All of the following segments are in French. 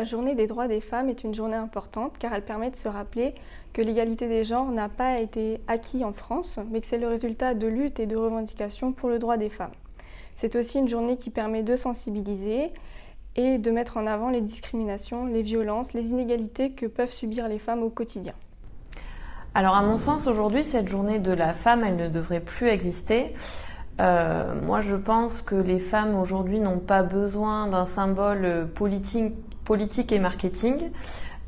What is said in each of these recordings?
journée des droits des femmes est une journée importante car elle permet de se rappeler que l'égalité des genres n'a pas été acquis en France, mais que c'est le résultat de luttes et de revendications pour le droit des femmes. C'est aussi une journée qui permet de sensibiliser et de mettre en avant les discriminations, les violences, les inégalités que peuvent subir les femmes au quotidien. Alors à mon sens, aujourd'hui, cette journée de la femme, elle ne devrait plus exister. Moi, je pense que les femmes aujourd'hui n'ont pas besoin d'un symbole politique et marketing.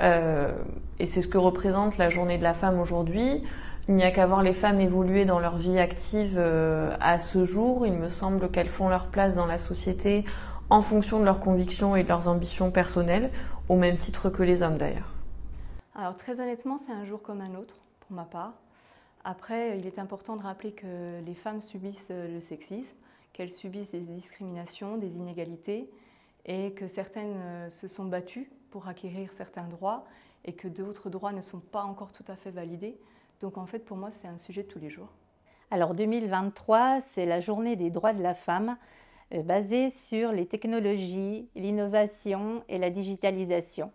Et c'est ce que représente la journée de la femme aujourd'hui. Il n'y a qu'à voir les femmes évoluer dans leur vie active à ce jour. Il me semble qu'elles font leur place dans la société en fonction de leurs convictions et de leurs ambitions personnelles, au même titre que les hommes d'ailleurs. Alors très honnêtement, c'est un jour comme un autre, pour ma part. Après, il est important de rappeler que les femmes subissent le sexisme, qu'elles subissent des discriminations, des inégalités, et que certaines se sont battues pour acquérir certains droits, et que d'autres droits ne sont pas encore tout à fait validés. Donc en fait, pour moi, c'est un sujet de tous les jours. Alors 2023, c'est la journée des droits de la femme, basée sur les technologies, l'innovation et la digitalisation.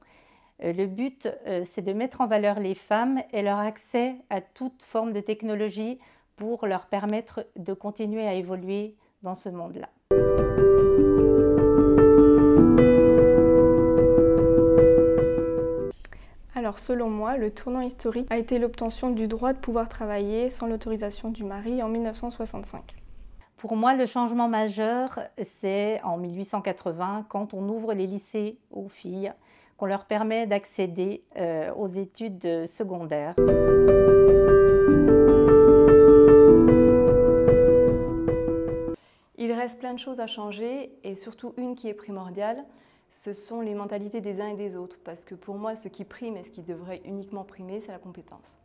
Le but, c'est de mettre en valeur les femmes et leur accès à toute forme de technologie pour leur permettre de continuer à évoluer dans ce monde-là. Alors selon moi, le tournant historique a été l'obtention du droit de pouvoir travailler sans l'autorisation du mari en 1965. Pour moi, le changement majeur, c'est en 1880, quand on ouvre les lycées aux filles, qu'on leur permet d'accéder aux études secondaires. Il reste plein de choses à changer et surtout une qui est primordiale, ce sont les mentalités des uns et des autres. Parce que pour moi, ce qui prime et ce qui devrait uniquement primer, c'est la compétence.